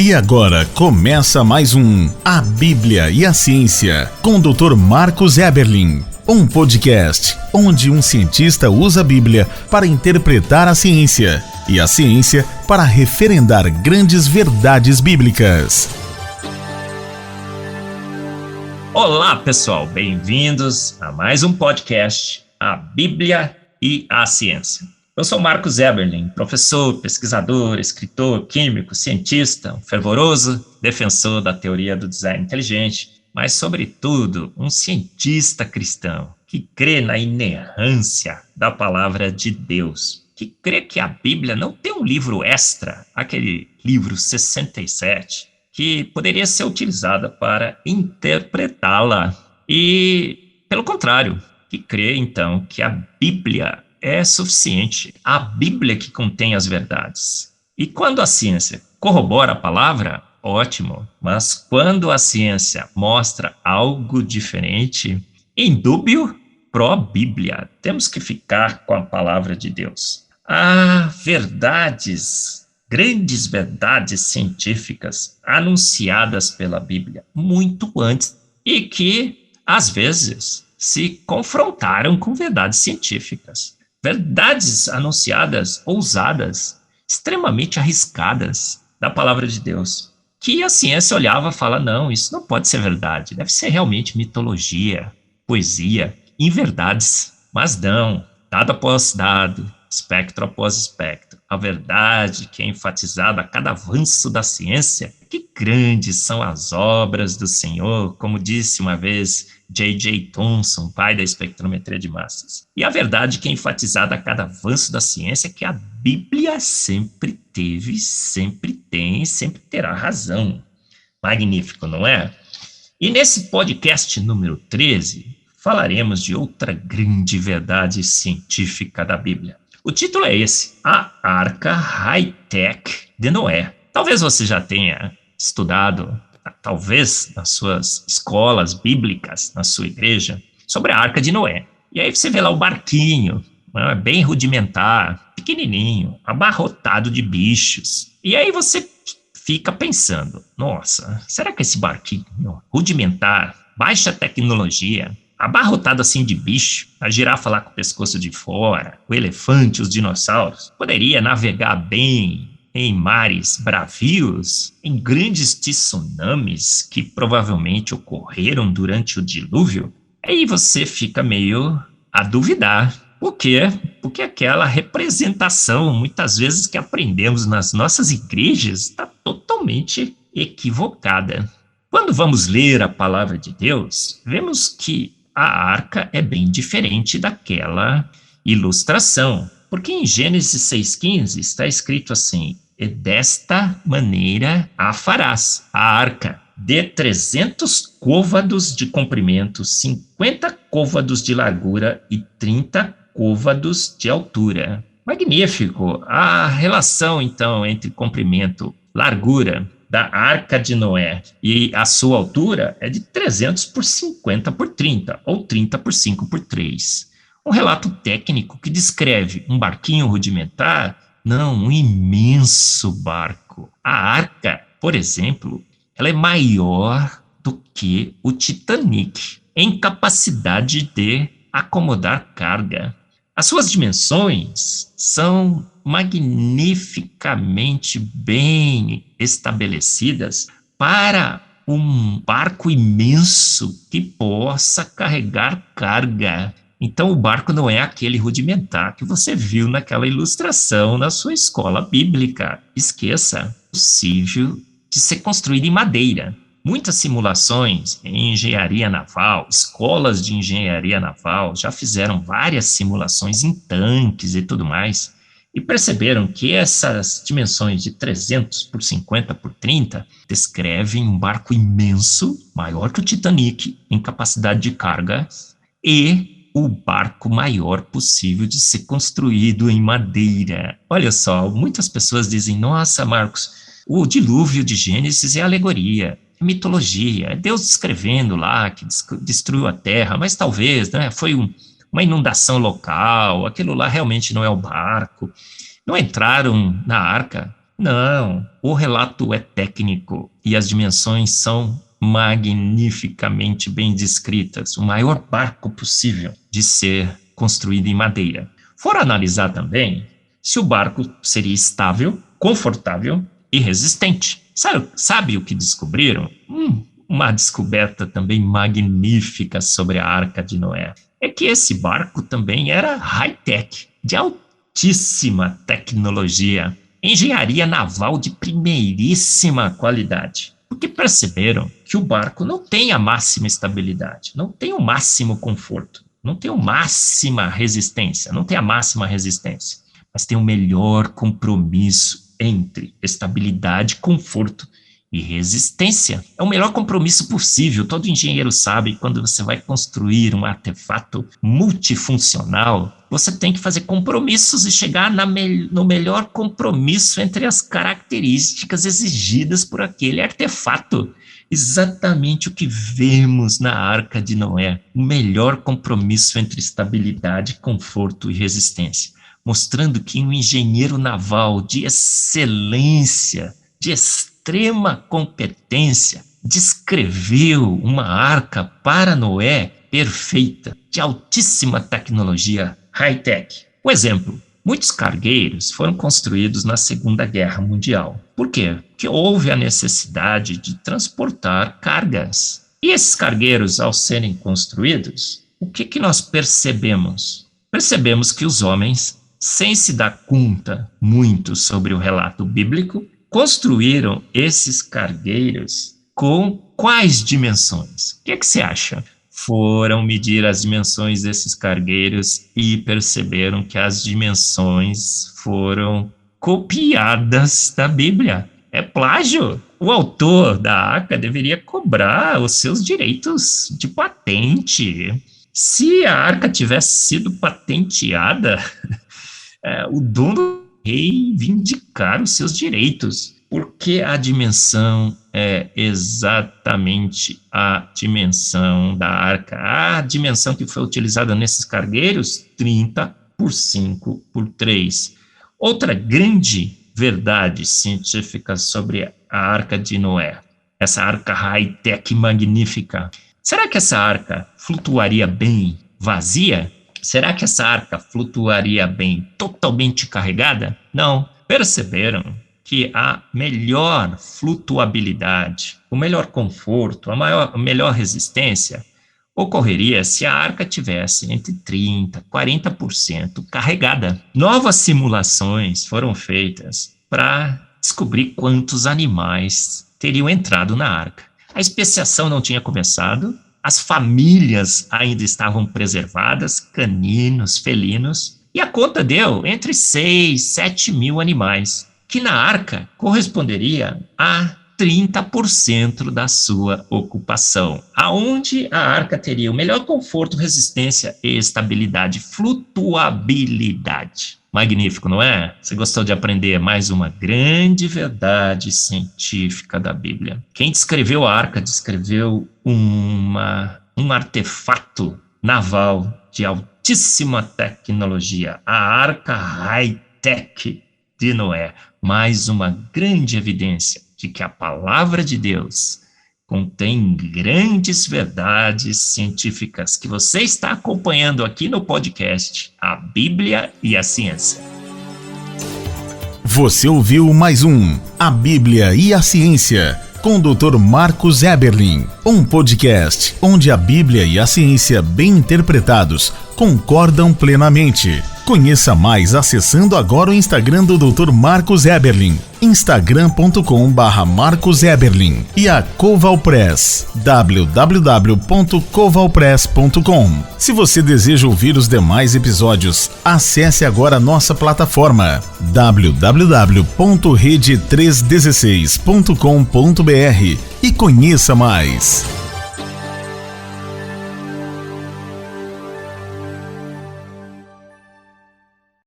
E agora começa mais um A Bíblia e a Ciência, com o Dr. Marcos Eberlin. Um podcast onde um cientista usa a Bíblia para interpretar a ciência e a ciência para referendar grandes verdades bíblicas. Olá, pessoal, bem-vindos a mais um podcast, A Bíblia e a Ciência. Eu sou Marcos Eberlin, professor, pesquisador, escritor, químico, cientista, um fervoroso defensor da teoria do design inteligente, mas, sobretudo, um cientista cristão que crê na inerrância da palavra de Deus, que crê que a Bíblia não tem um livro extra, aquele livro 67, que poderia ser utilizada para interpretá-la. E, pelo contrário, que crê, então, que a Bíblia é suficiente, a Bíblia que contém as verdades. E quando a ciência corrobora a palavra, ótimo, mas quando a ciência mostra algo diferente, indúbio pró Bíblia, temos que ficar com a palavra de Deus. Há verdades, grandes verdades científicas anunciadas pela Bíblia muito antes e que, às vezes, se confrontaram com verdades científicas. Verdades anunciadas, ousadas, extremamente arriscadas da palavra de Deus, que a ciência olhava e fala, não, isso não pode ser verdade, deve ser realmente mitologia, poesia, inverdades, mas não, dado após dado, espectro após espectro, a verdade que é enfatizada a cada avanço da ciência, que grandes são as obras do Senhor, como disse uma vez J.J. Thomson, pai da espectrometria de massas. E a verdade que é enfatizada a cada avanço da ciência é que a Bíblia sempre teve, sempre tem, sempre terá razão. Magnífico, não é? E nesse podcast número 13, falaremos de outra grande verdade científica da Bíblia. O título é esse, A Arca High-Tech de Noé. Talvez você já tenha estudado, talvez nas suas escolas bíblicas, na sua igreja, sobre a Arca de Noé. E aí você vê lá o barquinho, né, bem rudimentar, pequenininho, abarrotado de bichos. E aí você fica pensando, nossa, será que esse barquinho rudimentar, baixa tecnologia, abarrotado assim de bicho, a girafa lá com o pescoço de fora, o elefante, os dinossauros, poderia navegar bem em mares bravios, em grandes tsunamis que provavelmente ocorreram durante o dilúvio? Aí você fica meio a duvidar. Por quê? Porque aquela representação, muitas vezes, que aprendemos nas nossas igrejas, está totalmente equivocada. Quando vamos ler a palavra de Deus, vemos que a arca é bem diferente daquela ilustração, porque em Gênesis 6,15 está escrito assim, e desta maneira a farás, a arca, de 300 côvados de comprimento, 50 côvados de largura e 30 côvados de altura. Magnífico! A relação, então, entre comprimento, largura da Arca de Noé e a sua altura é de 300 por 50 por 30, ou 30 por 5 por 3. Um relato técnico que descreve um barquinho rudimentar, não, um imenso barco. A Arca, por exemplo, ela é maior do que o Titanic, em capacidade de acomodar carga. As suas dimensões são magnificamente bem estabelecidas para um barco imenso que possa carregar carga. Então, o barco não é aquele rudimentar que você viu naquela ilustração na sua escola bíblica. Esqueça, possível de ser construído em madeira. Muitas simulações em engenharia naval, escolas de engenharia naval já fizeram várias simulações em tanques e tudo mais, e perceberam que essas dimensões de 300 por 50 por 30 descrevem um barco imenso, maior que o Titanic, em capacidade de carga, e o barco maior possível de ser construído em madeira. Olha só, muitas pessoas dizem, nossa, Marcos, o dilúvio de Gênesis é alegoria, é mitologia, é Deus descrevendo lá que destruiu a terra, mas talvez, né, foi uma inundação local, aquilo lá realmente não é o barco. Não entraram na arca Não, o relato é técnico e as dimensões são magnificamente bem descritas. O maior barco possível de ser construído em madeira. Foram analisar também se o barco seria estável, confortável e resistente. Sabe o que descobriram? Uma descoberta também magnífica sobre a Arca de Noé. É que esse barco também era high-tech, de altíssima tecnologia, engenharia naval de primeiríssima qualidade. Porque perceberam que o barco não tem a máxima estabilidade, não tem o máximo conforto, não tem a máxima resistência, mas tem o melhor compromisso entre estabilidade, conforto e resistência. É o melhor compromisso possível. Todo engenheiro sabe que quando você vai construir um artefato multifuncional, você tem que fazer compromissos e chegar no melhor compromisso entre as características exigidas por aquele artefato. Exatamente o que vemos na Arca de Noé. O melhor compromisso entre estabilidade, conforto e resistência. Mostrando que um engenheiro naval de excelência, de extrema competência, descreveu uma arca para Noé perfeita, de altíssima tecnologia high-tech. Um exemplo, muitos cargueiros foram construídos na Segunda Guerra Mundial. Por quê? Porque houve a necessidade de transportar cargas. E esses cargueiros, ao serem construídos, o que nós percebemos? Percebemos que os homens, sem se dar conta muito sobre o relato bíblico, construíram esses cargueiros com quais dimensões? O que você acha? Foram medir as dimensões desses cargueiros e perceberam que as dimensões foram copiadas da Bíblia. É plágio. O autor da arca deveria cobrar os seus direitos de patente. Se a arca tivesse sido patenteada, o dono reivindicar os seus direitos, porque a dimensão é exatamente a dimensão da arca. A dimensão que foi utilizada nesses cargueiros, 30 por 5 por 3. Outra grande verdade científica sobre a Arca de Noé, essa arca high-tech magnífica. Será que essa arca flutuaria bem vazia? Será que essa arca flutuaria bem totalmente carregada? Não. Perceberam que a melhor flutuabilidade, o melhor conforto, a melhor resistência ocorreria se a arca tivesse entre 30% e 40% carregada. Novas simulações foram feitas para descobrir quantos animais teriam entrado na arca. A especiação não tinha começado, as famílias ainda estavam preservadas, caninos, felinos, e a conta deu entre 6 e 7 mil animais, que na arca corresponderia a 30% da sua ocupação, aonde a arca teria o melhor conforto, resistência, estabilidade, flutuabilidade. Magnífico, não é? Você gostou de aprender mais uma grande verdade científica da Bíblia. Quem descreveu a arca descreveu um artefato naval de altíssima tecnologia, a arca high-tech de Noé. Mais uma grande evidência de que a palavra de Deus contém grandes verdades científicas que você está acompanhando aqui no podcast A Bíblia e a Ciência. Você ouviu mais um A Bíblia e a Ciência, com o Dr. Marcos Eberlin, um podcast onde a Bíblia e a ciência bem interpretados concordam plenamente. Conheça mais acessando agora o Instagram do Dr. Marcos Eberlin, instagram.com/Marcos Eberlin, e a Coval Press, www.covalpress.com. Se você deseja ouvir os demais episódios, acesse agora a nossa plataforma www.rede316.com.br e conheça mais.